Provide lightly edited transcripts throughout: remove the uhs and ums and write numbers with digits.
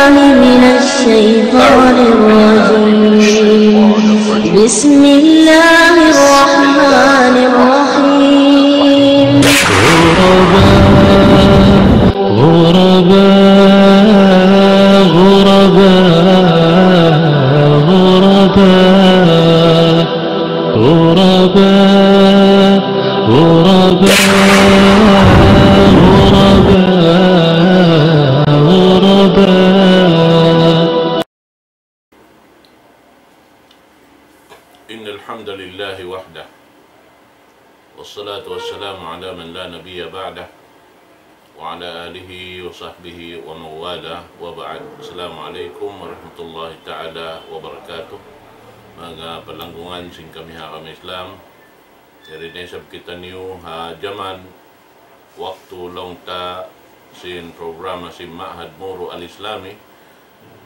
بالله من الشيطان الرجيم. بسم الله الرحمن الرحيم. غرباء غرباء غرباء غرباء إن الحمد لله وحده والصلاة والسلام على من لا نبي بعده وعلى آله وصحبه ومن والاه وبعد. السلام عليكم warahmatullahi ta'ala wabarakatuh. Mga palanggungan sing kami Islam. Dari nesab kita niyo ha jaman waktu long ta sin programa sin Ma'had Moro Al-Islami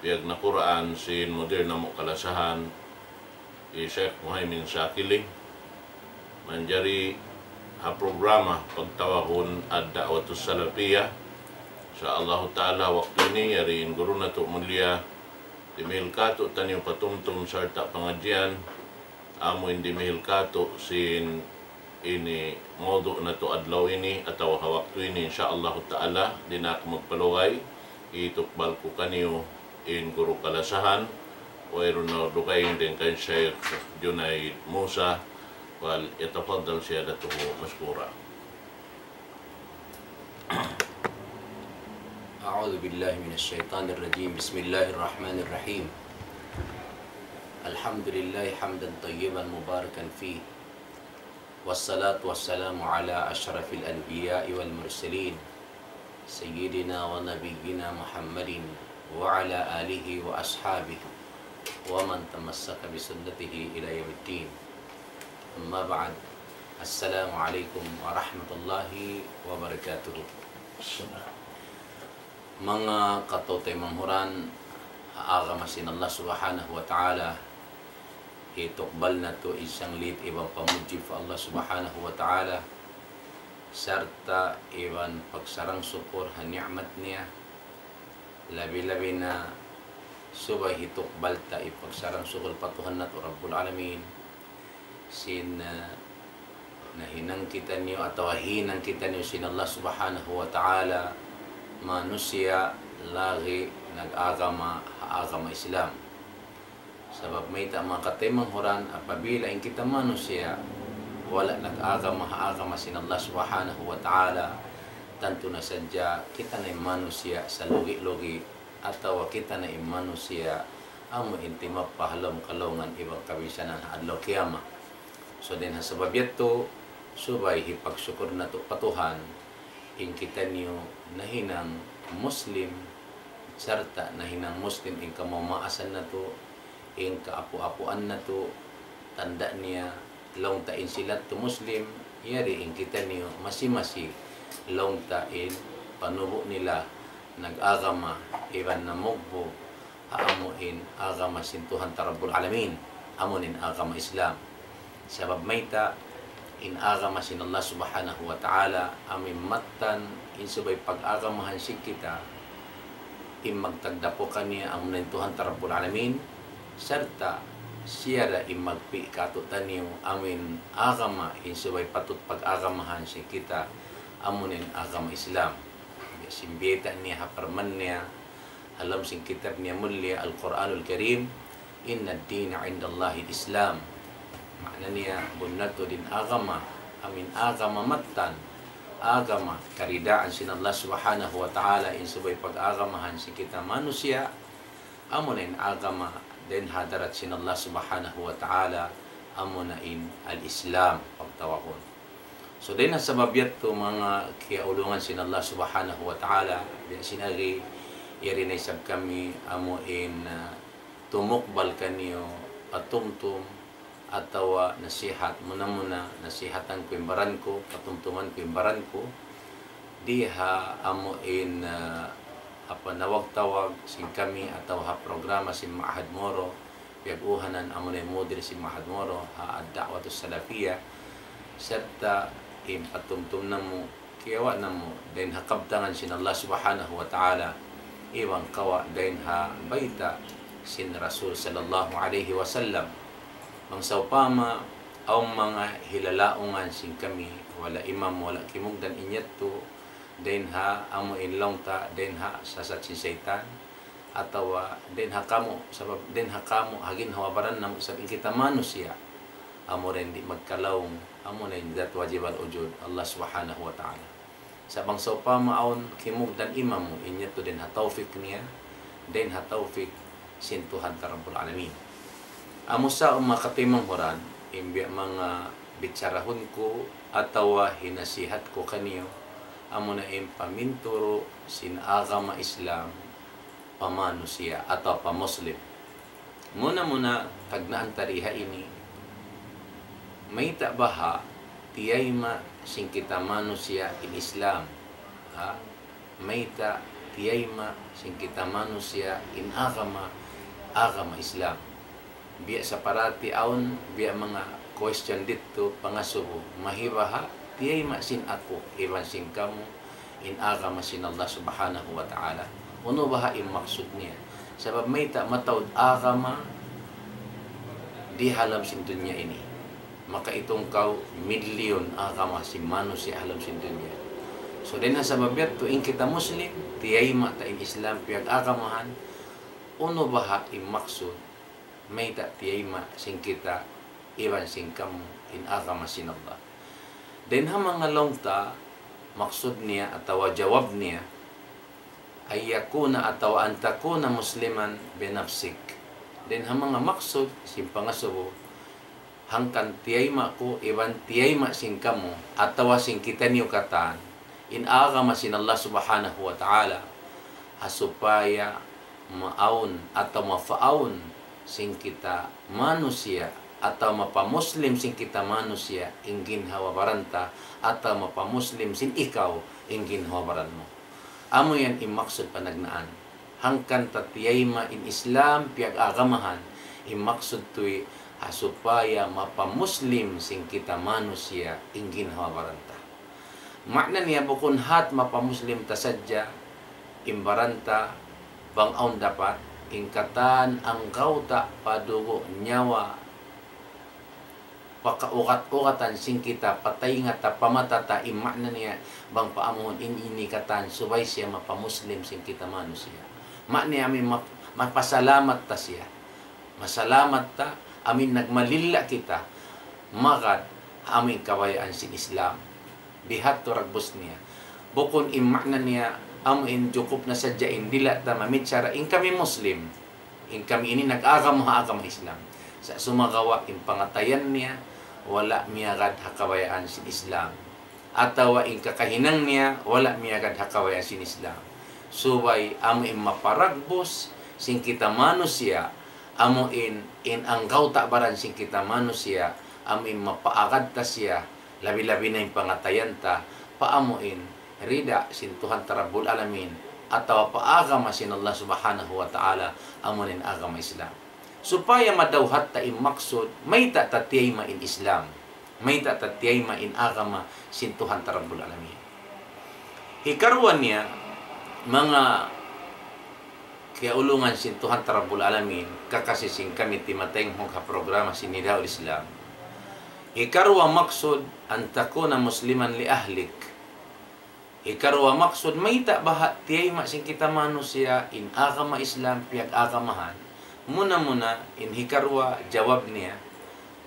biag na Quran sin moderna mo kalasahan Sheikh Muhaymin Shakili manjari ha programa pagtawahon ad-da'watus salafiyah insyaallah taala waktu ini yarin guru na to mulia dimil kato tanyo patumtum sarta pengajian amo indi mihil kato sin ini modu na to adlaw ini atau ha waktu ini insyaallah taala dinak magpalugay itukbal ko kanyo in guru kalasahan ويرنا رقين دين كان شيخ جنيد موسى وليتفضل سيادته مشكورا. أعوذ بالله من الشيطان الرجيم. بسم الله الرحمن الرحيم. الحمد لله حمدا طيبا مباركا فيه والصلاة والسلام على أشرف الأنبياء والمرسلين سيدنا ونبينا محمد وعلى آله وأصحابه ومن تمسك بسنته إلى يوم الدين. أما بعد. السلام عليكم ورحمة الله وبركاته. Mga katotoy manghuran, aagamasin Allah subhanahu wa ta'ala, itukbal na to isang lit ibang pamujib fa Allah subhanahu wa ta'ala, sarta iwan pagsarang syukur ha ni'mat niya, labi-labi na subay hitok balta ipagsarang sukul patuhan na to Rabbul Alamin sin nahinang kita niyo atau hinang kita niyo sin Allah subhanahu wa ta'ala manusia lagi nag-agama agama Islam sabab may mga katemang huran apabila in kita manusia wala nag-agama sin Allah subhanahu wa ta'ala tanto na sadya kita na manusia sa lugi-lugi atau kita na manusia amo intima pahalom kalongan ibang kabisanan adlaw kiyama. So din sa babyato subay hipagsyukur na to patuhan in kita niyo nahinang Muslim sarta nahinang Muslim in kamamaasan na to in kaapu-apuan na to tanda niya long tain sila to Muslim yari in kita niyo masi-masi long tain panubo nila nag-agama iban na mugbo aamuin agama sintuhan ta Rabbul Alamin amunin agama Islam sabab mayta in agama sin Allah subhanahu wa ta'ala amin matan in subay pag-agamahan si kita in magtagdapo kaniya amunin tuhan ta Rabbul Alamin sarta siya ra in magpi katutan niyo amin agama in subay patut pag-agamahan si kita amunin agama Islam simbiyatan niya haparman niya alam sing kitab niya mulia Al-Quranul Karim inna ad-dina indallahi Islam makna niya bunato din agama amin agama matan agama karidaan sin Allah subhanahu wa ta'ala in subay pag-agamahan si kita manusia amunin agama din hadarat sin Allah subhanahu wa ta'ala amunain al-Islam pagtawahon. So din sa babyat to mga kiaulungan sin Allah subhanahu wa ta'ala din sinagi yari na isab kami amuin tumukbal kanyo patumtum atawa nasihat muna nasihatan ko imbaran ko patumtuman ko imbaran ko diha amuin nawag-tawag sin kami ataw ha programa sin Ma'had Moro piag-uhanan amunay model sin Ma'had Moro ha ad-da'watus salafiyah serta patumtum na mo kiyawa na mo din hakabtangan sin Allah subhanahu wa ta'ala iwang kawa dain ha baita sin Rasul sallallahu alaihi wasallam. Mangsaupama aw mga hilalaungan sin kami wala imam wala kimugdan inyatto dain ha amo inlong ta dain ha sasat si setan atau dain ha kamo sabab dain ha kamo hagin hawabaran nam usab kita manusia amo rin di magkalaong amo na dat wajib al ujud Allah subhanahu wa ta'ala. Sa bangsa pa maon kimugdan imam mo inya to din ha tawfik niya din ha tawfik sin Tuhan Rabbul Alamin. Amo sa makatimang horan imbi mga bitsarahon ko atau hinasihat ko kaniyo amo na paminturo sin agama Islam pamanusia atau pamuslim. Muna tagnaan tariha ini may baha tiyay ma sing kita manusia in Islam may tiyay ma sing kita manusia in agama Islam biya sa parati aon biya mga question dito pangasubo mahibaha tiyay ma sin ako iwan sin kamu in agama sin Allah subhanahu wa ta'ala. Uno baha yung maksud niya sabab may matawad agama di halam sin dunya ini maka itong kau milyon agama si manusia halam sin dunya. So din sa babiyat to in kita muslim tiyay ma ta in Islam piyag agamahan uno baha yung maksud may tiyay ma sin kita iwan sin kamu in agama sin Allah. Din ha mga longta maksud niya atau jawab niya ay yakuna atau antakuna musliman binafsik. Din ha mga maksud sin pangasubo hangkan tiyay ma ko iwan tiyay ma sin kamu atau sin kita niyo katan in agama sin Allah subhanahu wa ta'ala supaya maun atau mafaun sin kita manusia atau mapamuslim sin kita manusia ingin hawabaranta atau mapamuslim sin ikaw ingin hawabaran mo. Amo yan imaksud panagnaan hangkan tatiyay ma in Islam piyag agamahan imaksud tuy supaya mapamuslim sin kita manusia ingin hawabaranta. Makna niya bukun hat mapamuslim ta sadya imbaranta bang aun dapat ingkatan ang kauta padugo nyawa pakaukat-ukatan sing kita patay nga ta pamatata imakna niya bang paamuhon ini katan subay siya mapamuslim sing kita manusia. Makna amin mapasalamat ta siya. Masalamat ta amin nagmalilla kita magat amin kawayaan sin Islam. Bihat to ragbos niya. Bukon imakna niya amin jukup na sadyain dila ta mamitsara in kami muslim. In kami ini nag-agama Islam. Sa sumagawa in pangatayan niya wala miyagad hakawayaan sin Islam. Atawa in kakahinang niya wala miyagad hakawayaan sin Islam. Subay amo in maparagbos sin kita manusia amo in ang kauta baran sin kita manusia amo in mapaagad ta siya labi-labi na in pangatayan ta paamo in rida sin Tuhan Rabbul Alamin atawa paagama sin Allah subhanahu wa ta'ala amo nin agama Islam. Supaya madawhat ta maksud may tatiyay ma in Islam may tatiyay ma in agama sin Tuhan Rabbul Alamin. Hikarwan niya mga kiaulungan sin Tuhan Rabbul Alamin kakasising kami timateng hong programa sin Nidaul Islam. Hikarwa maksud antakuna musliman li ahlik. Hikarwa maksud may baha tiyay ma sin kita manusia in agama Islam piyag agamahan. Muna in hikarwa jawab niya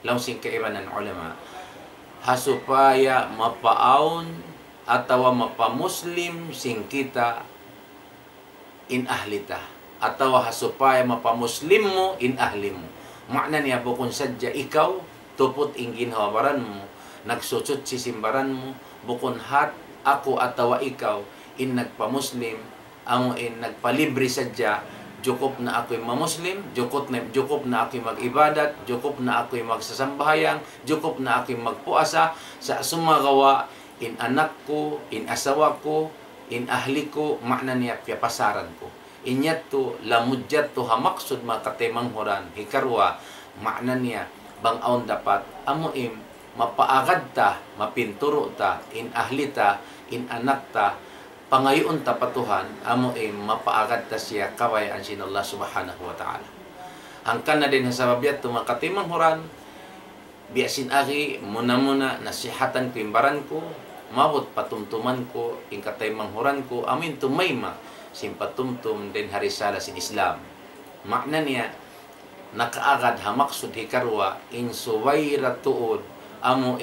law sing kaibanan ulama hasupaya mapaon atawa mapamuslim sing kita in ahlita atawa hasupaya mapamuslim mo in ahli mo. Makna niya bukun sadya ikaw tupot ingin hawabaran mo nagsutsut si simbaran mo bukun hat ako atawa ikaw in nagpamuslim amo in nagpalibre sadya jukop na ako'y mamuslim, jukop na ako'y mag-ibadat, jukop na ako'y magsasambahayang, jukop na ako'y magpuasa sa sumagawa in anak ko, in asawa ko, in ahli ko, makna niya piyapasaran ko. Inyat to, lamudyat to hamaksud makatemang horan, hikarwa, makna niya, bang aon dapat, amuim, mapaagad ta, mapinturo ta, in ahli ta, in anak ta, pangayon tapatuhan amo mapaagad ta siya kawayan sin Allah subhanahu wa ta'ala. Hangkan na din sa sababyat tumakatimang huran biasin aki muna nasihatan ko imbaran ko mabot patumtuman ko ing kataymang huran ko amin tumayma sin patumtum din harisala sin Islam. Makna niya nakaagad hamaksud hikarwa in suwayra tuod amo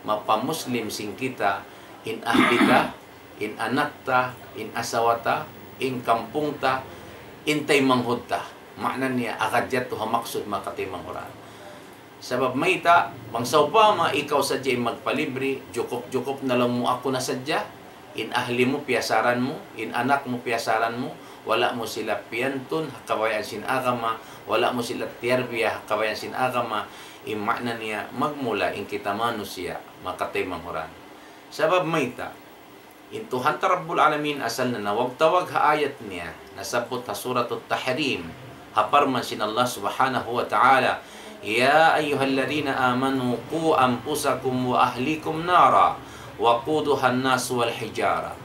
mapamuslim sing kita in ahlita, in anakta, in asawata, in kampungta, in taymanghudta. Makna niya agad yato hamaksud makataymang huran. Sabab mayta, bangsaw pa ikaw sadya magpalibre, jukop na lang mo ako na sadya, in ahli mo piyasaran mo, in anak mo piyasaran mo, wala mo sila piyantun, hakawayan sin agama, wala mo sila tiyarbiya, hakawayan sin agama, makna niya magmula in kita manusia, makataymang huran. Sabab mayta, in Tuhan Rabbul Alamin asal na nawag-tawag haayat niya, nasabot ha Suratul Tahrim, haparman sin Allah subhanahu wa ta'ala, Ya ayyuhalladhina amanu qu anfusakum wa ahlikum nara wa quduhan nas wal hijara.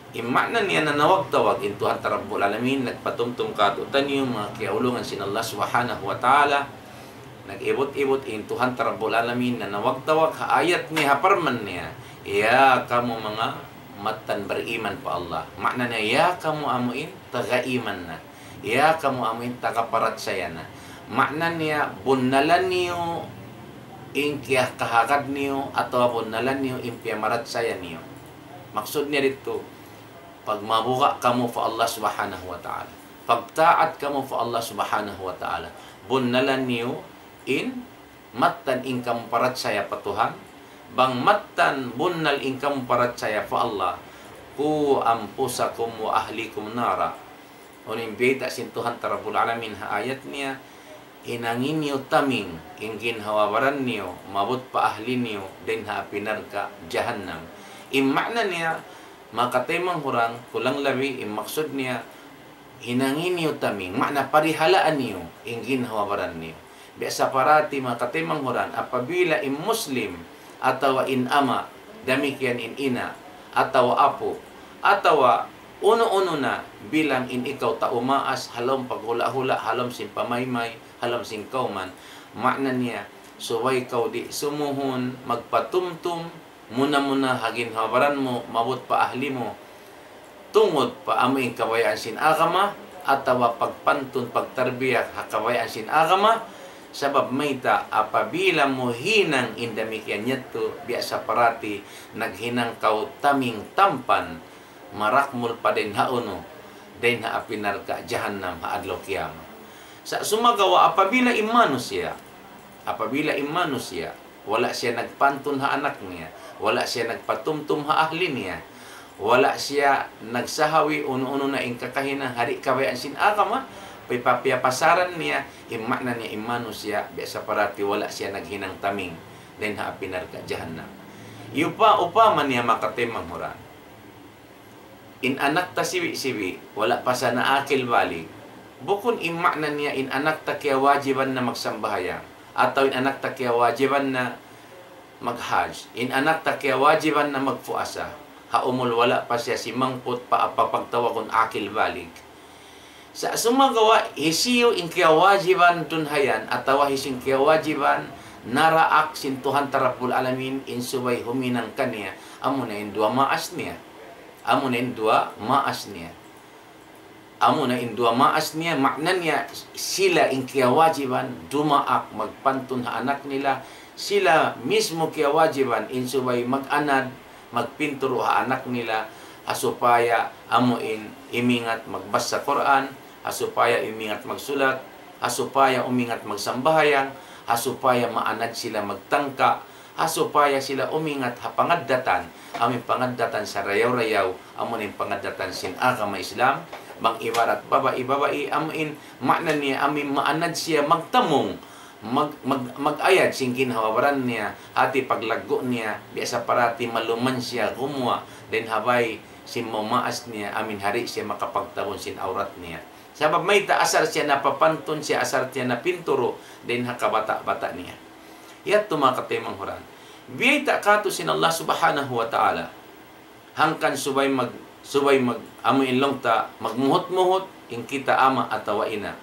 Imakna niya na nawag-tawag in Tuhan Rabbul Alamin nagpatumtum katutan yung mga kiaulungan sin Allah subhanahu wa ta'ala nag-ibot-ibot in Tuhan Rabbul Alamin na nawag-tawag ayat niya haparman niya ya kamu mga matan beriman pa Allah. Makna niya ya kamu amuin taga-iman na ya kamu amuin tagaparat saya na. Makna niya bunnalan niyo in kiyah kahagad niyo atau bunnalan niyo in piyamarat saya niyo. Maksud niya dito pag mabuka kamu fa Allah subhanahu wa ta'ala, pagtaat kamu fa Allah subhanahu wa ta'ala, bunnalan niyo in matan in kamparat saya pa Tuhan, bang matan bunnal in kamparat saya fa Allah, ku ampusakum wa ahlikum nara. Unin beta sin Tuhan Rabbul Alamin ha ayat niya, inangin niyo taming, ingin hawabaran niyo, mabut pa ahli niyo, din haapinar ka jahannam. Makna niya, makataymang hurang, kulang labi, maksud niya, hinangin niyo taming, makna parihalaan niyo, ingin hawabaran niyo. Biasa parati makataymang hurang, apabila muslim, atau in ama, damikian in ina, atau apo, atau uno-uno na bilang in ikaw taumaas, halom paghula-hula, halom sin pamaymay, halam sing kauman, makna niya suway kau di sumuhon magpatumtum muna hagin habaran mo mabot pa ahli mo tungod pa amoy kawayan sin agama atawa pagpantun pagtarbiyak hakawayan sin agama sabab mayta apabila mo hinang indamikyan yato biasa parati naghinang kau taming tampan marakmul pa din hauno din haapinar ka jahannam haadlaw kiyama. Sa sumagawa apabila imanusia, wala siya nagpantun ha anak niya, wala siya nagpatumtum ha ahli niya, wala siya nagsahawi uno-uno na ingkakahinang hari kawayan sin agama, papasaran niya, imakna niya imanusia, biasa parati wala siya naghinang taming, then haapinar ka jahannam. Upama niya makatimang huran. In anak ta siwi-siwi, wala pa sa naakil balik, bukun imakna niya in anak ta kaya wajiban na magsambahayang atau in anak ta kaya wajiban na maghaj, in anak ta kaya wajiban na magpuasa, haumul wala pa siya si mangput pa apapagtawakon akil balik. Sa sumagawa hisiyo in kaya wajiban tunhayan atau hising kaya wajiban naraak sin Tuhan Rabbul Alamin in subay huminang kaniya amo na in dua maas niya. Amo na in dua maas niya, makna niya sila in kiyawajiban dumaak magpantun ha anak nila, sila mismo kiyawajiban in subay mag-anad magpinturo ha anak nila asupaya amo in imingat magbasa Quran, asupaya imingat magsulat, asupaya umingat magsambahayang, asupaya maanad sila magtangka, asupaya sila umingat ha pangaddatan, amin pangaddatan sa rayaw-rayaw, amunin pangaddatan sin agama Islam, bang ibarat babai amin makna niya amin maanad siya magtamong, mag-ayad singkin hawabaran niya, hati paglago niya, biasa parati maluman siya gumwa, then habay sin mamaas niya, amin hari siya makapagtabon sin aurat niya. Sabab may taasar siya napapantun siya, asar siya na pinturo, then hakabata-bata niya. Yat tumakatimang huran. Biyay ta kato sin Allah subhanahu wa ta'ala. Hangkan subay subay amo inlong ta magmuhot-muhot in kita ama atawa ina.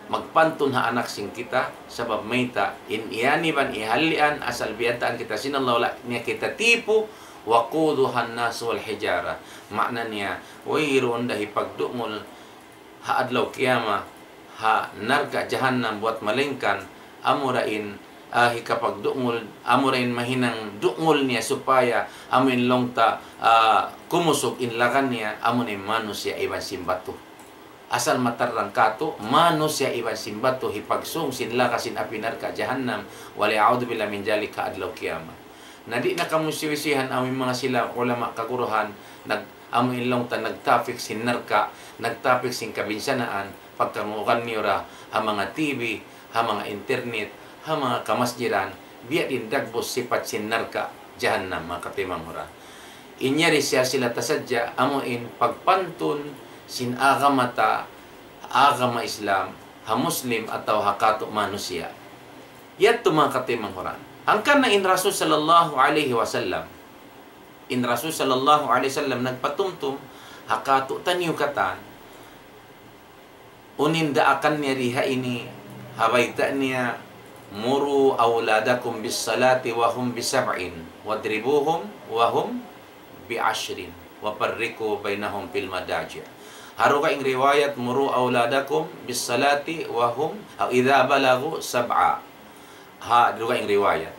Magpantun ha anak sing kita sabab mayta in iyaniban ihalian asal biyataan kita sinallahu niya kita tipu waquduhan nas wal hijara. Makna niya wayron dahi pagdungol ha adlaw kiyama ha narga jahannam buat malengkan amurain kapag dungol amurain mahinang dungol niya supaya amin longta kumusog inlakan niya amunin manusia iban simbatu. Asal matarang kato manusia iban simbatu hipagsung sinla kasin apinar ka jahannam wali a'udzu billahi min zalika adlaw qiyamah. Nadi na kamusiwisihan amin mga sila ulama kaguruhan amin long ta nagtapik sin narka nagtapik sin kabinsanaan pagkamukan niyo ra ha mga TV ha mga internet ha mga kamasjidan biya din dagbos sipat sin narka jahannam mga katimamura. Inyari siya sila tasadya amuin pagpantun sin agamata agama Islam ha Muslim atau hakato manusia. Yat mga katimamura. Angkan na in Rasul sallallahu alaihi wasallam. In Rasul sallallahu alaihi wasallam nagpatumtum hakato tanyo katan uninda akan niya riha ini habayta niya muru awladakum bis salati wa hum bi sab'in wadribuhum wa hum bi ashrin wa farriqu bainahum fil madaji'. Haro ka ing riwayat muru awladakum bis salati wa hum aw idza balagu sab'a. Ha duga ing riwayat.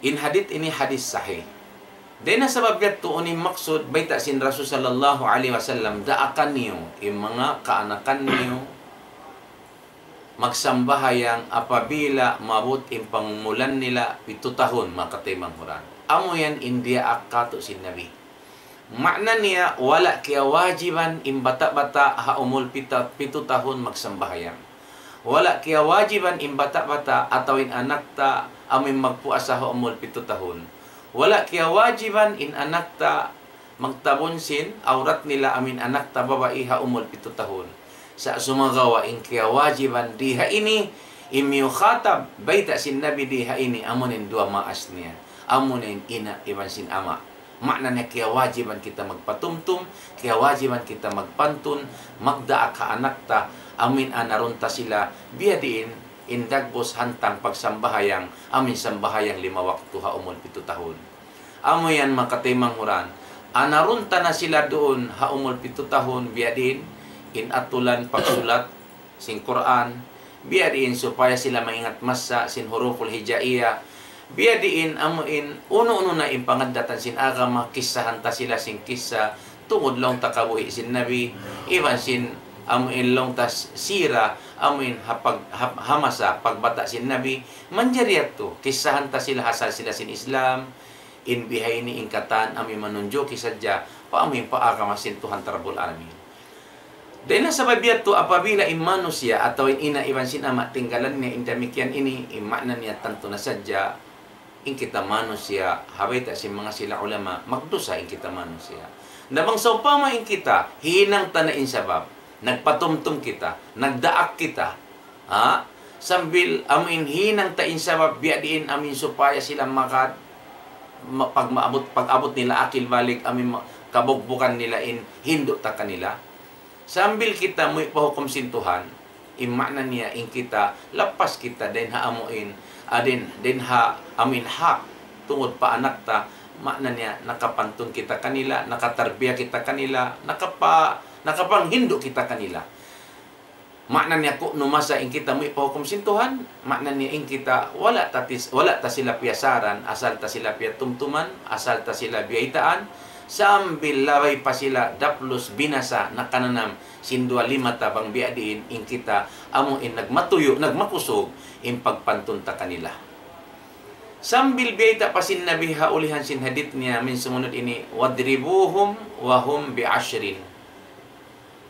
In hadith ini hadis sahih. Dena sabab yato uning maksud baita sin Rasul sallallahu alaihi wasallam daakan niyo yung mga kaanakan niyo magsambahayang apabila mabut yung pangumulan nila 7 tahun makatimang huran. Amo yan India akato sin Nabi. Makna niya wala kaya wajiban im bata-bata ha umul 7 tahun magsambahayang. Wala kaya wajiban im bata-bata atawin anak ta amin magpuasa ha umul 7 tahun. Wala kaya wajiban in anak ta magtabunsin aurat nila amin anak ta babae ha umul 7 tahun. Sa sumagawa in kaya wajiban diha ini imyukhatab baita sin Nabi diha ini amunin dua maas niya. Amunin ina iban sin ama. Makna niya kaya wajiban kita magpatumtum, kaya wajiban kita magpantun, magdaa ka anak ta amin anarunta sila biyadiin indagbos hantang pagsambahayang amin sambahayang 5 waktu ha umul 7 tahun. Amo yan makatimang huran. Anarunta na sila doon ha umul 7 tahun biadin inatulan pagsulat sin Quran biadin supaya sila maingat masa sin huruful hijaiyah biadin amuin uno-uno na impangadatan sin agama kisahan ta sila sin kisa tungod long takabuhi sin Nabi iban sin amuin long tas sira amuin hamasa pagbata sin Nabi manjariat to kisahan ta sila asal sila sin Islam in bihay ni ingkatan amin manunjo kisadya pa amin paagama sin Tuhan Rabbul Alamin. Dahil nasa babiyat to apabila imano siya atau ina iban sin ama tinggalan niya indamikyan ini imakna niya tanto na sadya in kita manusia habay ta si mga sila ulama magdusa in kita manusia. Namang sa upama in kita hinang tanain sabab nagpatumtum kita, nagdaak kita, ha? Sambil amin hinang tain sabab biadiin amin supaya sila pag-abot nila akil balik amin kabugbukan nila in hindo ta kanila. Sambil kita mo ipahukom sin Tuhan, imakna niya in kita lapas kita den ha amuin den ha amin hak tungod pa anak ta makna niya nakapantun kita kanila, nakatarbiya kita kanila, nakapanghindo kita kanila. Makna niya kung numasa in kita mo ipahukom sin Tuhan, makna niya in kita wala ta sila piyasaran, asal ta sila piyatumtuman, asal ta sila biyaitaan, sambil laway pa sila daplos binasa nakananam sin 25 tabang biadiin in kita amo in nagmatuyo, nagmakusog in pagpantunta kanila. Sambil biyaita pa sin Nabi haulihan sin hadith niya min sumunod ini wadribuhum wa hum bi ashrin.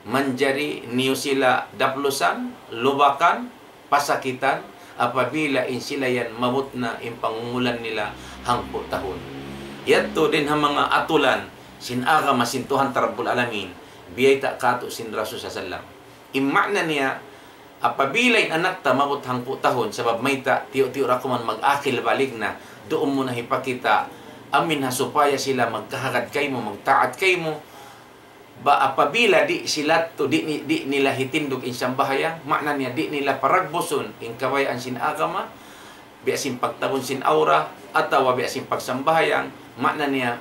Manjari niyo sila daplusan, lubakan, pasakitan apabila in sila yan mabut na in pangumulan nila hangpo tahon. Yato din ang mga atulan sin agama sin Tuhan Rabbul Alamin biyayta kato sin Rasul sallam. Imakna niya apabila in anak ta mabut hangpo tahon sabab may ta tiyo-tiyo ra ko man mag-akil balik na doon mo na hipakita amin ha supaya sila magkahagad kay mo, magtaat kay mo, ba apabila di sila to di nila hitindog insang bahayang, makna niya di nila paragboson in kawayan sin agama, biasin pagtabon sin aura, atawa biasin pagsambahayang, makna niya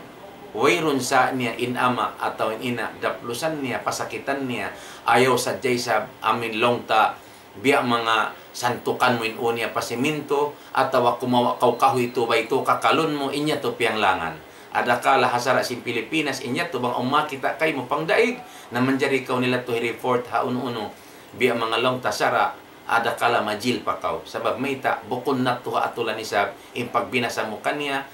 wayron sa niya in ama ataw in ina, daplusan niya, pasakitan niya, ayaw sadyay sa amin longta, biya mga santukan mo inunya pasiminto, atawa kumawa kaw kahoy to ba ito kakalon mo, inya to piyanglangan. Adakala hasara sin Pilipinas, inya to bang umakita kay mo pangdaig, na manjari kaw nila to report hauno-uno, biya mga longta sara, adakala majil pa kaw. Sabab mayta, bukon na to atulan isab, impagbinasa mo kanya,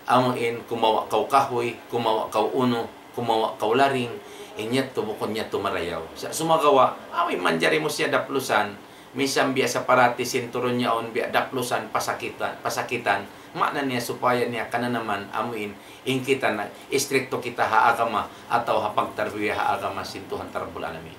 amuin kumawa kaw kahoy, kumawa kaw uno, kumawa kaw laring, inyat to bukon niya to marayaw. Sa sumagawa, amoy manjari mo siya daplusan, misang biya sa parati sinturon niya on biya daplusan pasakitan, makna niya supaya niya kana naman amuin in kita na istrikto kita haagama ataw hapagtarbiya haagama sintuhan tarbul alamin.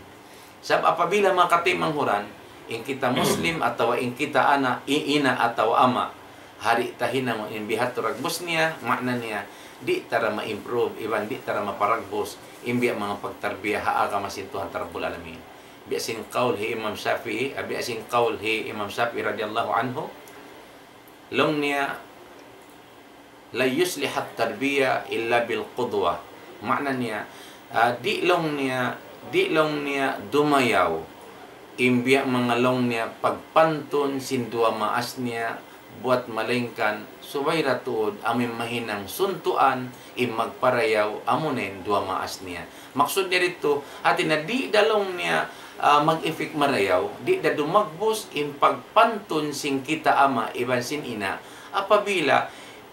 Sab apabila mga katimanghuran, in kita Muslim ataw in kita ina ataw ama, hari tahina mo in bihat ragbos niya, makna niya di tara ma-improve, iban di tara maparagbos, imbiya mga pagtarbiya haagama sintuhan tarbul alamin. Biasin qaul hi Imam Syafi'i, biasin qaul hi Imam Syafi'i radhiyallahu anhu, long niya la yuslihat tarbiya illa bil qudwa. Makna niya di long niya dumayaw imbiya mga long niya pagpantun sindua maas niya buat malengkan subayra tuod amin mahinang suntuan magparayaw amunen dua maas niya. Maksud niya rito atin na di dalong niya mag-ifik marayaw, di da dumagbos in pagpantun sing kita ama iban sin ina, apabila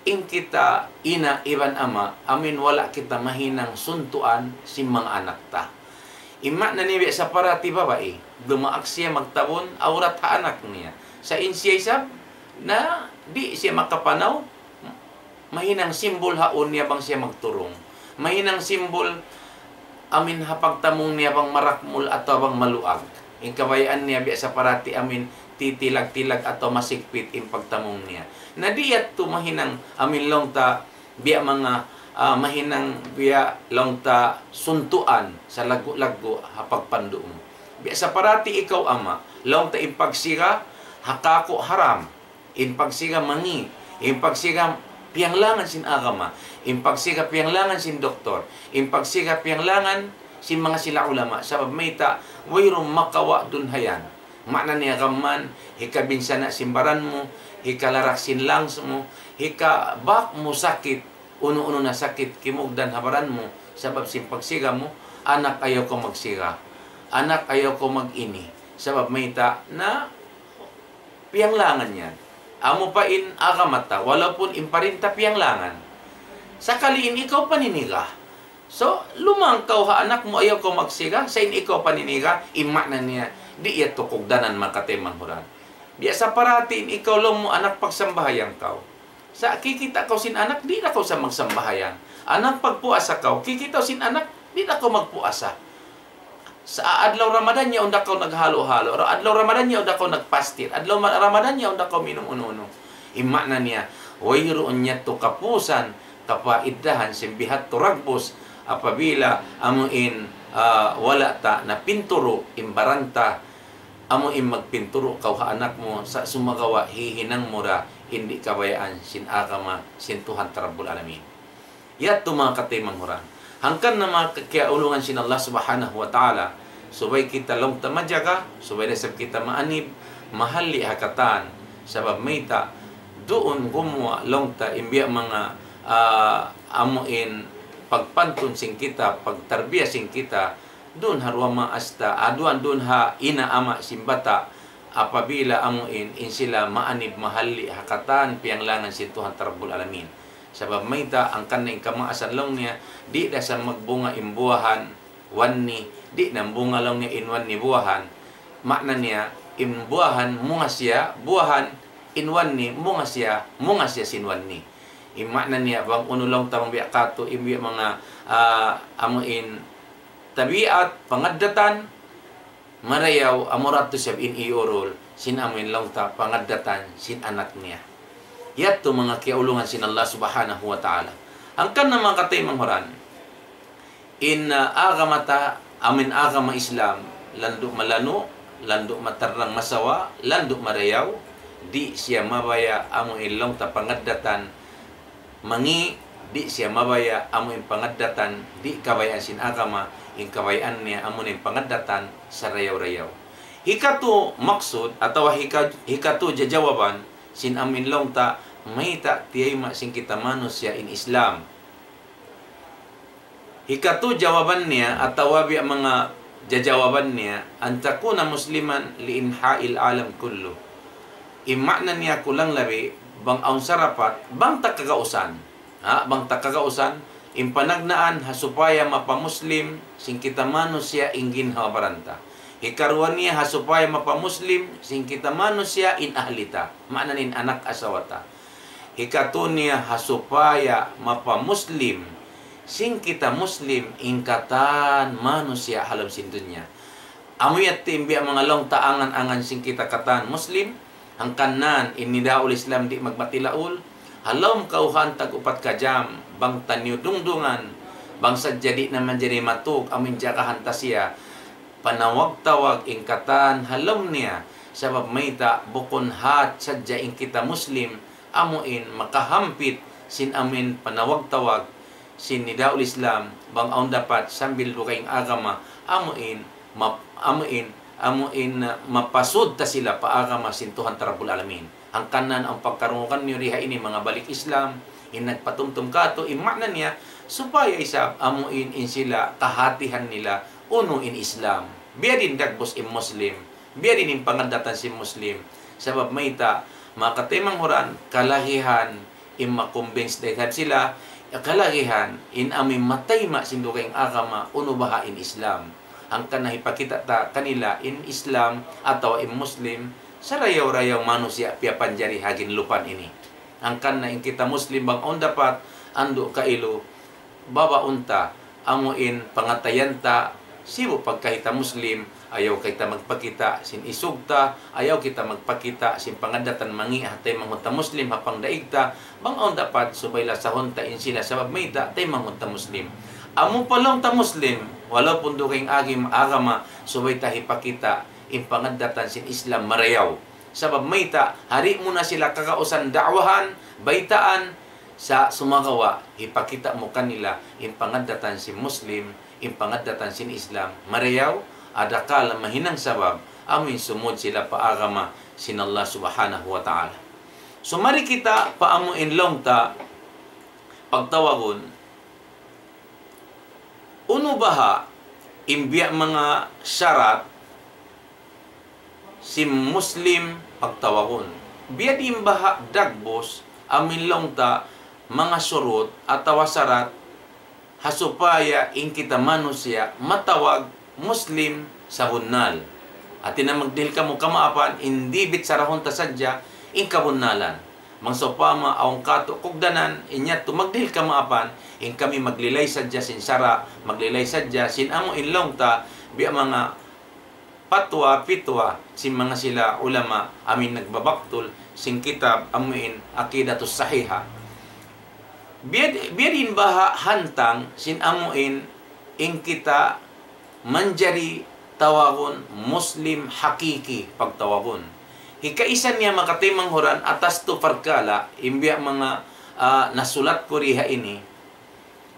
in kita ina iban ama, amin wala kita mahinang suntuan sin mga anak ta. Ima na niya sa parati babae, dumaak siya magtabon, aurat ha anak niya. Sa insya isab, na di siya makapanaw, mahinang simbol haon niya bang siya magturong. Mahinang simbol amin hapagtamong niya bang marakmul atau bang maluag. In kabayaan niya biya sa parati amin titilag-tilag atau masikpit in pagtamong niya. Na diyat to mahinang amin longta biya mga mahinang biya longta suntuan sa lago-lago hapagpandoon. Biya sa parati ikaw ama, longta in pagsiga hakako haram, in pagsiga mangi, in pagsiga piyanglangan sin agama, in pagsiga piyanglangan sin doktor, in pagsiga piyanglangan sin mga sila ulama, sabab mayta wayrong makawa dunhayan. Makna niya kaman, hika binsana simbaran mo, hika larak sin langs mo, hika bak mo sakit, uno-uno na sakit, kimugdan habaran mo, sabab sin pagsiga mo, anak ayaw ko magsiga, anak ayaw ko mag-ini, sabab mayta na piyanglangan yan. Amo pa in agamata, walaupun imparinta piyanglangan. Sakaliin ikaw paniniga. So, lumangkaw ha anak mo ayaw ko magsiga, sa in ikaw paniniga, imak na niya, di iya tukugdanan makatimanghuran. Biasa paratin, ikaw lang mo anak pagsambahayang kaw. Sa kikita ko sin anak, di na ko sa magsambahayang. Anak pagpuasa kaw, kikita sin anak, di na ko magpuasa. Sa adlaw Ramadan niya unda ko naghalo-halo. Adlaw Ramadan niya unda ko nagpastir. Adlaw Ramadan niya unda ko minum uno-uno. Ima na niya, wayroon niya to kapusan, kapaidahan, simbihat to ragbos, apabila amuin wala ta na pinturo, imbaranta, amuin magpinturo kaw anak mo, sa sumagawa hihinang mura, hindi kabayaan sin agama, sin Tuhan Rabbul Alamin. Yato mga katimanghuran. Hangkan na makiaulungan sin Allah subhanahu wa ta'ala, subay kita long tamajaga, subay nasab kita maanib, mahali hakatan, sabab mayta, doon gumawa long ta, imbiya mga amuin, pagpantun sing kita, pagtarbiya sing kita, doon harwa maasta, aduan doon ha ina ama simbata, apabila amuin, in sila maanib, mahali hakatan, piyanglangan sin Tuhan Rabbul Alamin. Sabab mayta ang kanang kamaasan lang niya, di na sa magbunga imbuahan wanni, di na bunga lang niya inwan ni buahan. Makna niya imbuahan munga siya, buahan inwan ni munga siya sinwan ni. Makna niya bang uno lang tamang biya kato imbiya mga amuin tabiat pangadatan marayaw amorato siya in iorol sin amuin lang ta pangadatan sin anak niya. Yato mga kiaulungan sin Allah subhanahu wa ta'ala. Angkan na mga katay manghuran, in agamata, amin agama Islam, landuk malano, landuk matarang masawa, landuk marayaw, di siya mabaya amo ilong tapangadatan, mangi, di siya mabaya amo in pangadatan, di kabayaan sin agama, in kabayaan niya amo in pangadatan sa rayaw-rayaw. Hikatu maksud atau hikatu jawaban sin amin long ta may ta tiyay sing kita manusia in Islam. Hikatu jawaban niya atau wabi mga jawaban niya antakuna musliman liinha'il alam kullu. Imakna niya kulang labi bang aun sarapat bang takagausan. Bang takagausan impanagnaan hasupaya mapamuslim sing kita manusia ingin habaranta. Hikaruan niya hasupaya mapamuslim sing kita manusia in ahlita. Makna nin anak asawata. Hikatu niya hasupaya mapamuslim sing kita muslim ingkatan manusia halam sindunya. Amuyat timbi mga long taangan-angan sing kita katan muslim ang kanan inidaul Islam di magmatilaul halom kauhan tag upat ka jam bang tanyo dungdungan bang sadjadi naman jadi matug amin jakahan tasya panawag-tawag ingkatan halom niya sabab mayta bukon hat sadya ing kita muslim amuin makahampit sin amin panawag-tawag sin nidaul Islam bang aun dapat sambil lukaing agama amuin mapasud ta sila paagama sin Tuhan Rabbul Alamin. Ang kanan ang pagkarungan niyo riha ini mga balik Islam in nagpatumtum kato imakna niya supaya isa amuin in sila kahatihan nila uno in Islam. Biya din dagbos in Muslim. Biya din in pangandatan si Muslim. Sabab mayta makatemang huran kalahihan in makumbins dayhan sila kalahihan in amin matayma sindo kayong agama uno baha in Islam. Ang kanahipakita ta kanila in Islam atau in Muslim sa rayaw-rayaw manusia pia panjari hagin lupan ini. Ang kana in kita Muslim bang on dapat ando kailo baba unta amuin pangatayanta sibo pagkahita Muslim ayaw kita magpakita sin isugta ayaw kita magpakita sin pangadatan mangi hatay mangunta Muslim hapang daigta bang on dapat subayla sa honta in sila sabab may ta tay mangunta Muslim. Amo palong ta Muslim, walaw pundo kayong agim agama, subay ta hipakita, impangadatan sin Islam marayaw. Sabab mayta, hari mo na sila kakausan da'wahan, baitaan, sa sumagawa, hipakita mo kanila, impangadatan sin Muslim, impangadatan sin Islam marayaw, adakala mahinang sabab, amin sumud sila paagama sin Allah subhanahu wa ta'ala. So mari kita paamuin long ta, pagtawagon, uno baha imbiya mga syarat si Muslim pagtawagon. Biya di imbaha dagbos amin long ta mga surut atau syarat hasupaya ing kita manusia matawag Muslim sa hunnal. At na magdil ka mo kamaapan hindi bit sarahon ta sadya ing kabunnalan. Mangsopama aong kato kugdanan inyat tumagdil kamaapan in kami maglilay sadya sin sara, maglilay sadya sin amo inlong ta biya mga patwa, pitwa sin mga sila ulama amin nagbabaktul sin kitab amuin akidatus sahiha. Biya din baha hantang sin amuin in kita manjari tawagon Muslim hakiki pagtawagon. Hikaisan niya makatimang huran atas tu farkala imbiya mga nasulat ko riha ini.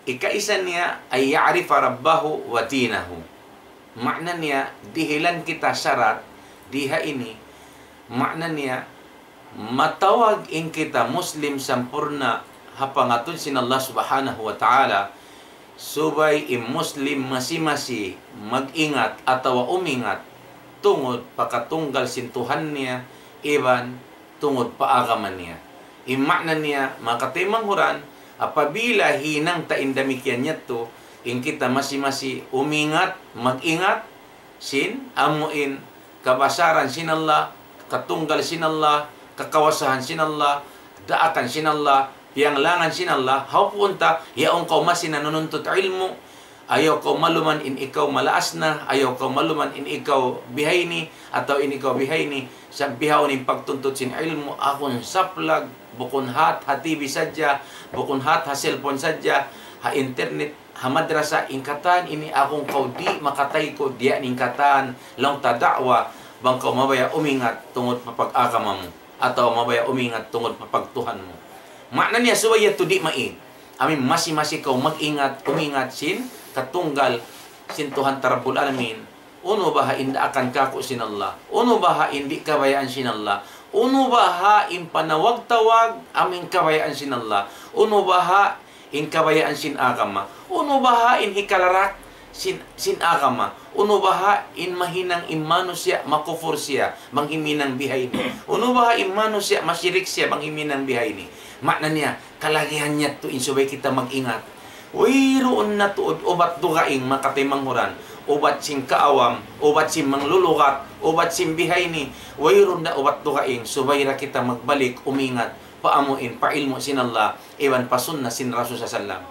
Ikaisa niya ay ya'rifa rabbahu wa dinahu. Makna niya, dihilan kita syarat, diha ini, makna niya, matawag in kita Muslim sampurna hapangatun sin Allah subhanahu wa ta'ala, subay in Muslim masi-masi mag-ingat atawa umingat tungod pakatunggal sin Tuhan niya, iban tungod paagaman niya. Imakna niya, makatimang huran, apabila hinang taindamikyan niya to, in kita masi-masi umingat, mag-ingat, sin, amuin, kabasaran sin Allah, katunggal sin Allah, kakawasahan sin Allah, daakan sin Allah, piyanglangan sin Allah, haupunta, yaong kaumasin na nanuntut ilmu, Ayaw ko maluman in ikaw malaas na, ayaw ko maluman in ikaw bihay ni, atau in ikaw bihay ni, sa bihaw ni pagtuntut sin ilmu, akon saplag, bukon hat, ha TV sadya, bukon hat, ha cellphone sadya, ha internet, ha madrasa, ingkatan, ini akong kaudi, makatay ko, diya ingkatan, lang ta da'wa, bang kau mabaya umingat tungod papag-akama mo, atau mabaya umingat tungod papagtuhan mo. Makna niya, suwaya to di mai. Amin masi-masi kau mag-ingat, umingat sin, katunggal sin Tuhan Rabbul Alamin. Uno baha inda akan kako sin Allah. Uno baha indi kabayaan sin Allah. Uno baha in panawag-tawag aming kabayaan sin Allah. Uno baha in kabayaan sin agama. Uno baha in hikalarak sin agama. Uno baha in mahinang imano siya makufur siya manghiminang bihay ni. Uno baha imano siya masyirik siya manghiminang bihay ni. Makna niya kalagihan niya to insubay kita mag-ingat. Wayroon na tuod ubat dugaing makatay manghuran, ubat sing kaawam, ubat sing manglulukat, ubat sing bihay ni. Wayroon na ubat dugaing subay ra kita magbalik umingat paamuin pailmo sin Allah iwan pasunna sin Rasul sallam.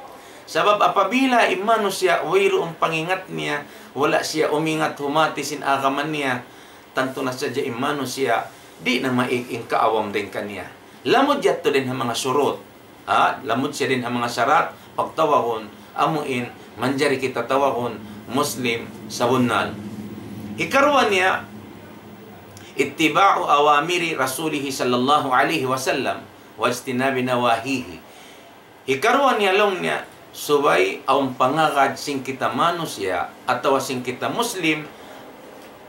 Sabab apabila imano siya wayroon pangingat niya, wala siya umingat humati sin agaman niya, tanto na sadya imano siya di na maiking kaawam din kaniya. Lamod yato din ang mga surot, lamod siya din ang mga syarat pagtawahon, amuin, manjari kita tawahon, Muslim sa bunal. Ikaruan niya, ittiba'u awamiri Rasulihi sallallahu alaihi wasallam, wastinabi nawahihi. Ikaruan niya long niya, subay ang pangagad sing kita manusia, atau sing kita Muslim,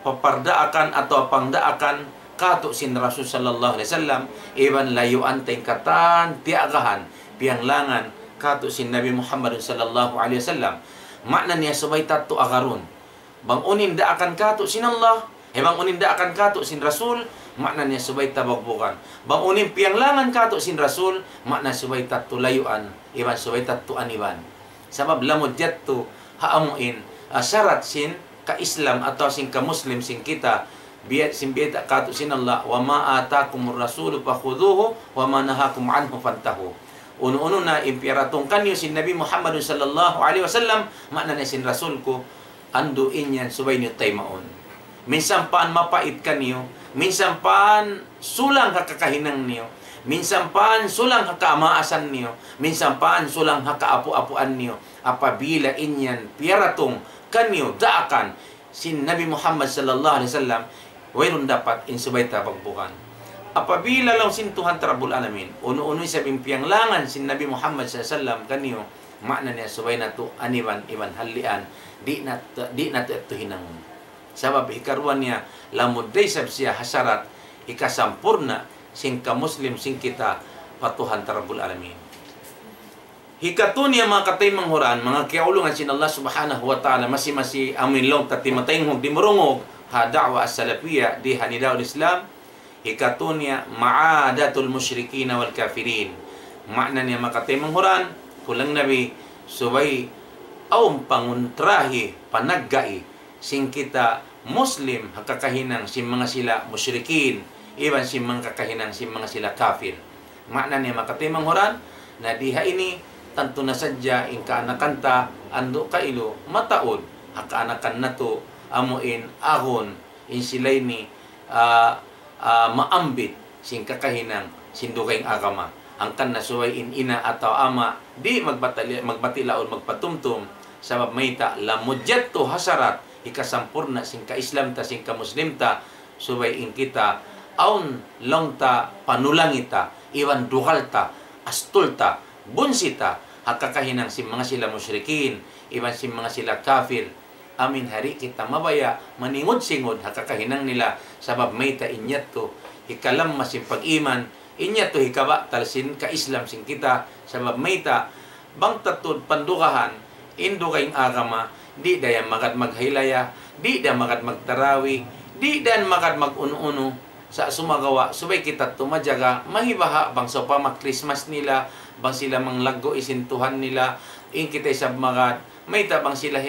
papardaakan atau pangdaakan, kato sin Rasul sallallahu alaihi wasallam, iban layuan tayong katan, tiagahan, piyanglangan, kato sin Nabi Muhammad sallallahu alaihi wasallam. Makna niya subay tato agarun. Bang unin da akan kato sin Allah, bang unin da akan kato sin Rasul, makna niya subay tabagbukan. Bang unin piyanglangan kato sin Rasul, makna subay tato layuan, iban subay tato aniban. Sabab lamod jatto haamuin syarat sin ka-Islam atau sin ka-Muslim sin kita, biyat sin biyat kato sin Allah, wa ma atakumur rasulu fakhuduhu wa ma nahakum anhu fantahu. Uno-uno na impiratong kanyo sin Nabi Muhammad sallallahu alaihi wasallam, makna na sin Rasul ko, anduin yan subay niyo tay maon. Minsan paan mapait kanyo, minsan paan sulang hakakahinang niyo, minsan paan sulang hakaamaasan niyo, minsan paan sulang hakaapu-apuan niyo, apabila inyan piratong kanyo daakan sin Nabi Muhammad sallallahu alaihi wasallam, wayron dapat insubay tabagbukan. Apabila lang sin Tuhan Rabbul Alamin, uno-uno'y sa pimpiyanglangan sin Nabi Muhammad sallallahu kanyo, makna niya subay na to aniban iban halian, di na to hinangon. Sabab ikaruan niya lamod day sab siya hasarat ikasampurna sin ka Muslim sin kita patuhan Rabbul Alamin. Hikatun niya mga katay manghuran, mga kiaulungan sin Allah subhanahu wa ta'ala, masi-masi amin long tatimatayng hog di marungog ha da'wa as-salafiyya di hanidaw Islam. Hikatunya ma'adatul musyrikin wal kafirin. Makna niya makatay manghuran, kulang Nabi subay aum panguntrahi panaggai sing kita Muslim hakakahinang sin mga sila musyrikin, iban sin mga kakahinang sin mga sila kafir. Makna niya makatay manghuran na diha ini tanto na sadya in kaanakanta ando kailo mataod hakaanakan nato amuin ahon in silay ni maambit sin kakahinang sindukay agama. Ang kan nasuway in ina atau ama di magbatilaon magpatumtum sabab mayta lamudjat to hasarat ikasampurna sin ka-Islam ta sin ka-Muslim ta subay in kita aun long ta panulangita iwan duhalta astulta bunsita hakakahinang sin mga sila musyrikin iwan sin mga sila kafir. Amin hari kita mabaya maningod-singod hakakahinang nila sabab mayta inyat to hikalam masin pag-iman inyat to hikaba talsin ka-Islam sin kita sabab mayta bang tatod pandukahan indo kayong agama di dayan magad maghilaya di da magad magtarawi di dan magad mag-uno-uno sa sumagawa subay kita tumadyaga mahibaha bang sa pamak-Christmas nila bang sila manglago isintuhan nila in kita isab magad mayta bang sila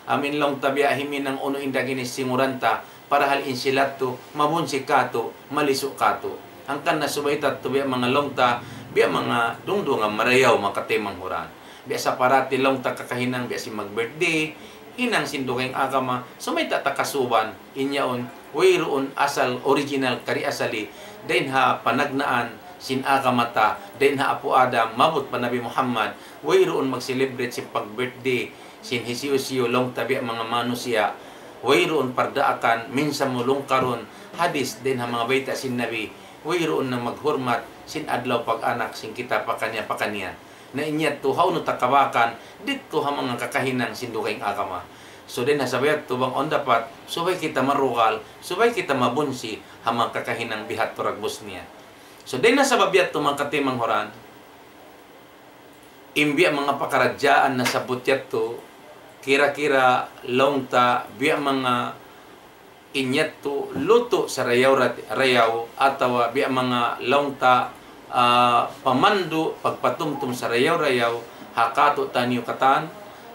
amin long tabiahimin ng uno indaginis singuranta para halin sila to mabunsi kato maliso kato ang kan na subay tato biya mga longta biya mga dungdunga marayaw makatimang huran biya sa parati long ta kakahinang biya si mag-birthday, hinang sindukeng agama, so may tatakasuban, inyaon, wayroon asal original kari asali, dahin ha panagnaan, sin agamata, dahin ha Apo Adam, mabot pa Nabi Muhammad, wayroon mag-celebrate si pag-birthday, sin hisiyo-siyo long tabi mga manusia, wayroon pardaakan, minsan mulong karon, hadis, dahin ha mga baita sin Nabi, wayroon na maghurmat, sin adlaw pag-anak, sin kita pa kanya, na inyat to, how no takabakan, dito ha mga kakahinang sindukeng agama. So din nasabayat to bang on dapat, subay kita marukal, subay kita mabunsi, ha mga kakahinang bihat to ragbos niya. So din nasababyat to mga katimang horan, imbiya mga pakaradyaan na sabutyat to, kira-kira longta, biya mga inyat to luto sa rayaw ataw biya mga longta pamandu pagpatumtum sa rayaw hakato tanyo katan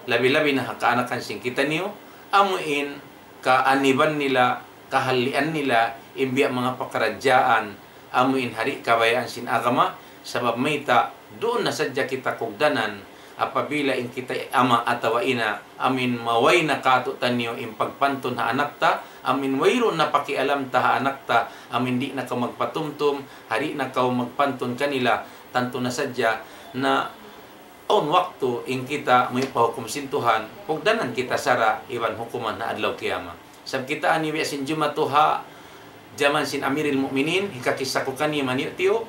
labi-labi na hakaanakan sing kita niyo amuin kaaniban nila kahalian nila imbiya mga pakaradyaan amuin hari kabayaan sin agama sabab mayta doon na sadya kita kugdanan apabila in kita ama atawa ina amin maway na kato tanyo impagpanton ha anak ta amin wayro na pakialam ta ha anak ta amin di na ka magpatumtum hari na ka magpanton kanila tanto na sadya na on waktu in kita may pahukom sintuhan pugdanan kita sara iban hukuman na adlaw kiyama sab kita ani sin jumatuha jaman sin Amiril Mukminin hikakisa ko kani manitiyo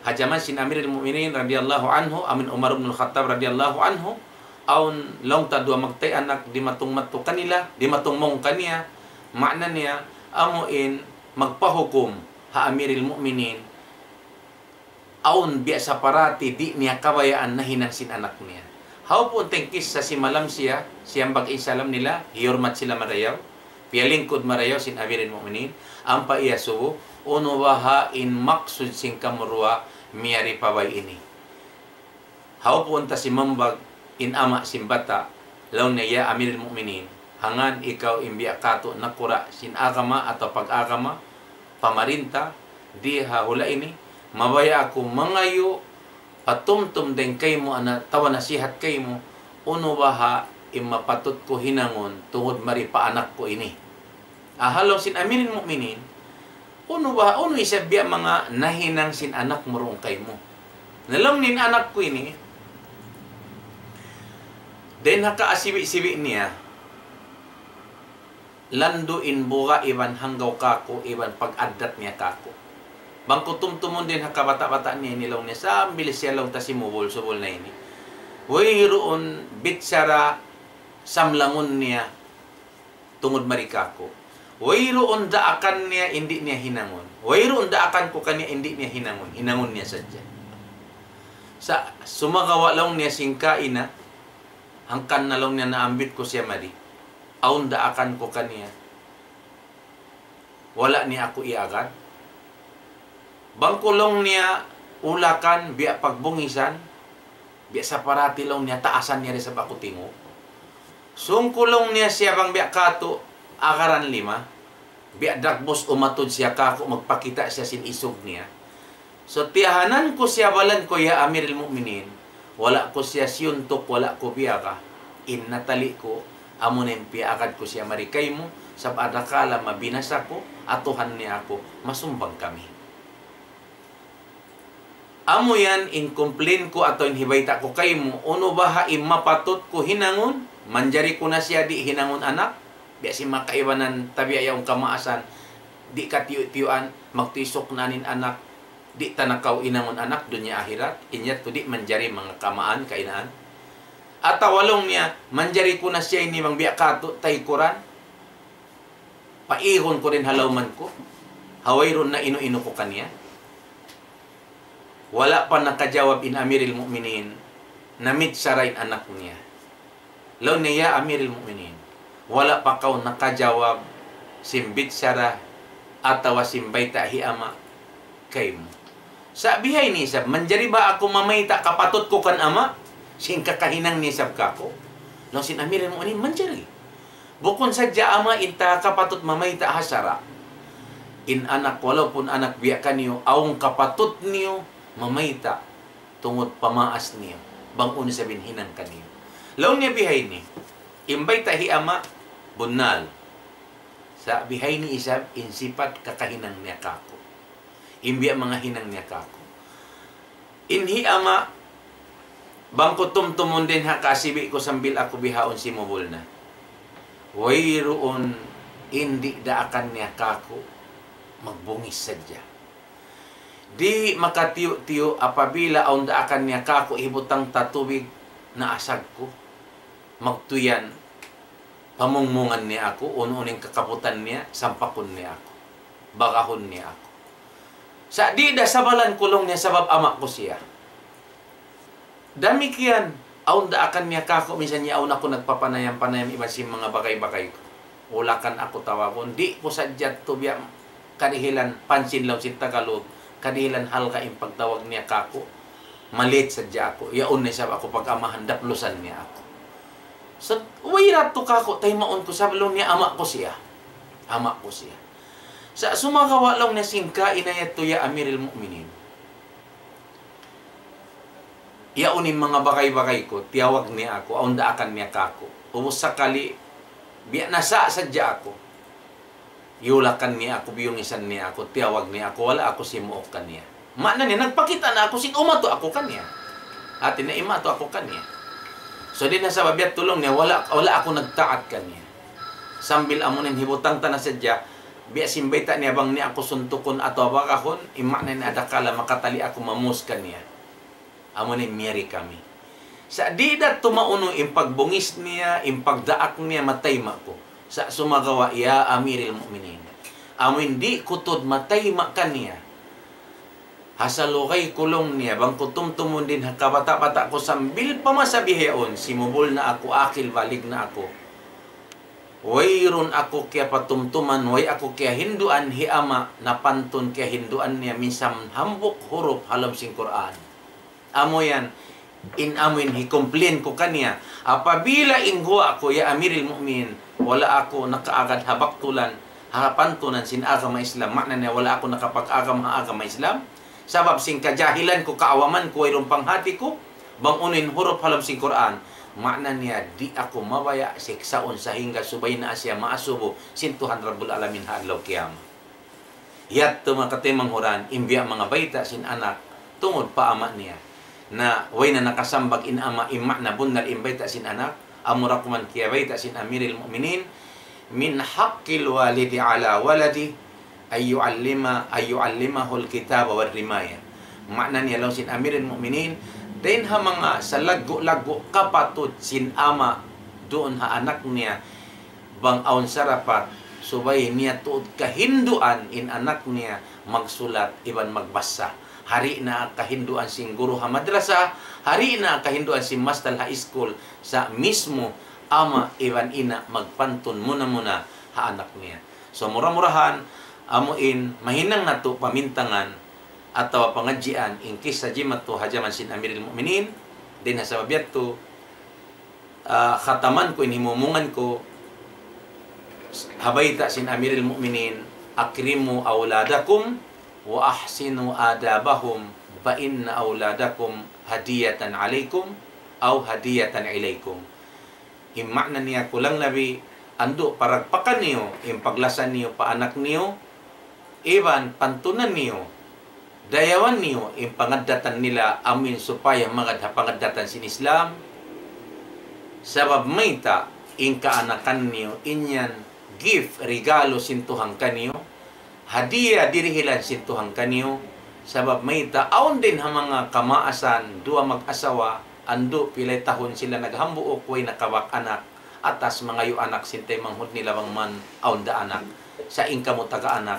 hajaman sin Amiril Mukminin radhiyallahu anhu amin Umar bin Khattab radhiyallahu anhu aun long ta dua magtay anak di matungmat kanila di matungmong kaniya makna niya amuin magpahukom ha Amiril Mukminin aun biya sa parati di niya kabayaan na hinang sin anak niya how po tengkis sa si malam siya siyang bag-isalam nila hiyormat sila marayaw piyalingkod marayaw sin Amiril Mukminin ang paiyasubo uno waha in maksud sing kamurwa miyari pabay ini. How punta si mambag in ama simbata law niya Amiril Mukminin hangan ikaw imbiya kato nakura sin agama atau pag-agama pamarinta di hula ini mabaya ako mangayo patumtum den kay mo ana tawa nasihat kay mo uno waha imapatot ko hinangon tungod mari pa anak ko ini. Ahalaw sin Amiril Mukminin uno isa biya mga nahinang sin anak mo roong kay mo. Nalam nin anak ko ini. Den hakaasibi-sibi niya. Lando in buga iban hanggaw kako iban pag-adat niya kako. Bangko tumtumon din hakabata-bata niya nilaw niya sa bilis siya lang tasimubol-subol na ini. Way roon bitsara samlangon niya tungod marikako. Wayroon daakan niya, hindi niya hinangon. Wayroon daakan ko kanya, hindi niya hinangon. Hinangon niya sadya. Sa sumagawa lang niya singkain na, hangkan na lang niya naambit ko siya mali. Aun daakan ko kanya. Wala niya ako iagad. Bangkulong niya, ulakan, biya pagbungisan, biya sa parati lang niya, taasan niya rin sa bakutingo. Sungkulong niya siya bang biya kato, akaran 5, biya dagbos umatod siya kako, magpakita siya sin isog niya. So tiyahanan ko siya balan ko ya Amiril Mukminin, wala ko siya siyuntok, wala ko biyaka, innatali ko, amunin piyakad ko siya marikay mo, sa adakala mabinasa ko, atuhan niya ako, masumbang kami. Amo yan, in-complain ko ato inhibayta ko kay mo, uno baha imapatot ko hinangon, manjari ko na siya di hinangon anak, biya si makaiwanan tabi ayong kamaasan di katiyo-tiyuan magtisok nanin anak di tanakaw inangon anak dunya akhirat inyat to di manjari mga kamaan kainaan at tawalong niya manjari ko na siya ini mang biya kato tay kuran paihon ko rin halawman ko hawayron na ino-ino ko kaniya wala pa nakajawab in Amiril Mukminin namit sarain anak niya law niya Amiril Mukminin wala pa kaw nakajawab simbit sara atawa simbayta hiama kay mo. Sabihay ni sab, manjari ba ako mamayta kapatot ko kan ama? Sing kakahinang ni sab kako? No sin Amiril Mukminin manjari. Bukon sadya ama inta kapatot mamayta hasara. In anak walaupun anak biya kaniyo awong kapatot niyo mamayta tungod pamaas niyo. bangun sa binhinan kaniyo. Law niya bihay ni, imbay tahi ama, bunal. Sa bihay ni isab, insipat kakahinang niya kako. Imbiya mga hinang niya kako. Inhi ama, bangko tumtumon din ha kasibi ko sambil ako bihaon si mubul na. Wayroon, hindi daakan niya kako, magbungis sadya. Di makatiyo-tiyo apabila aun daakan niya kako ibutang tatubig na asag ko. Magtuyan, pamungmungan niya ako, ununing kakaputan niya, sampakon niya ako. Bagahon niya ako. Sa di da sabalan kulong niya sabab ama ko siya. Dami kiyan, aun daakan niya kako, minsan niya aun ako nagpapanayam-panayam iba si mga bagay-bagay ko. Ulakan ako tawagon, di ko sadyat to biya kadihilan pansin law si Tagalog, kadihilan hal ka pagtawag niya kako. Malit sadya ako, yaon na siya ako pag-amahan, daplusan niya ako. So, uwirat to kako, tay maon ko, sabalong niya, ama ko siya. Ama ko siya. Sa sumagawa lang na singka, inayat to ya Amiril Mu'minin. Yaunin mga bagay-bagay ko, tiyawag niya ako, aundaakan niya kako. Ubus sakali, biya nasa sadya ako. Iulakan niya ako, biyungisan niya ako, tiyawag niya ako, wala ako simuokan niya. Mana niya, nagpakita na ako, sin umato ako kanya. Ati na imato ako kanya. So, di na sa babiyat tulong niya, wala ako nagtaat kanya. Sambil amunin hibutang ta na sadya, biya simbayta niya bang niya ako suntukon ato abakahon, imakna niya adakala makatali ako mamus kanya. Amunin miyari kami. Sa di da tumauno, impagbungis niya, impagdaak niya, matayma ko. Sa sumagawa, ya Amiril Mu'minin. Amin di kutod matayma kanya. Hasalukay kulong niya, bang kutumtumon din kabata-bata ko sambil pamasabiheon, simubol na ako, akil balik na ako. Wayron ako kaya patumtuman, way ako kaya hinduan, hiama, napantun kaya hinduan niya, minsan hambok huruf halam sing Quran. Amo yan, inamin, hi-complain ko kanya, apabila ingwa ako, ya Amiril Mu'min, wala ako nakaagad habaktulan, hapantunan sin agama Islam, makna niya, wala ako nakapag-agam agama Islam, sabab sing kajahilan ko, kaawaman ko, wayrong panghati ko, bangunin huruf halam sing Quran, makna niya, di ako mabaya siksaon sa hingga subay na asya maasubo, sintuhan Rabbul Alamin hadlaw kiyama. Yat tumakatimang huran, imbiya mga baita sin anak, tungod pa ama niya, na way na nakasambag in ama imma na bundal imbayta sin anak, amurakuman kiya bayta sin Amiril Mu'minin, min haqqil walidi ala waladi, ayyu'allimahul kitaba wal rimaya. Makna niya lang sin Amiril Mu'minin, din ha mga sa lago-lago kapatid sin ama doon ha anak niya bang aun sarapat subay niya tuod kahinduan in anak niya magsulat iban magbasa. Hari na kahinduan sin guru ha madrasa, hari na kahinduan sin mastal high school sa mismo ama iban ina magpantun muna ha anak niya. So mura-murahan amuin mahinang nato pamintangan atau pengajian ingkis sa jimat to hajaman sin Amiril Mu'minin din sa babiyat to khataman ko inimumungan ko habayta sin Amiril Mu'minin, akrimu awladakum wa ahsinu adabahum fa inna awladakum hadiyatan alaikum aw hadiyatan ilaikum. Immakna niya kulang labi ando paragpakan niyo, impaglasan niyo pa anak niyo, iban pantunan niyo, dayawan niyo, impangadatan nila amin supaya pangadatan sin Islam, sabab mayta inka anakan niyo, inyan gift, regalo sintuhang kaniyo, hadiah dirihilan sintuhang kaniyo, sabab mayta aon din ha mga kamaasan, dua mag-asawa, ando pilay tahon sila naghambuok way nakawak anak, atas mga yu anak sintay manghud nila bang man aon da anak, sa inka mo taga-anak,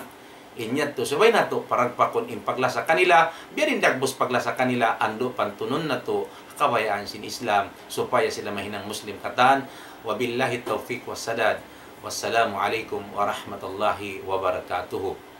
inyat to subay na to paragpakon impaglasa kanila, biyarin dagbos paglasa kanila, ando pantunon na to kabayaan sin Islam supaya sila mahinang Muslim katan. Wabillahi taufiq wassadad. Wassalamu alaikum warahmatullahi wabarakatuh.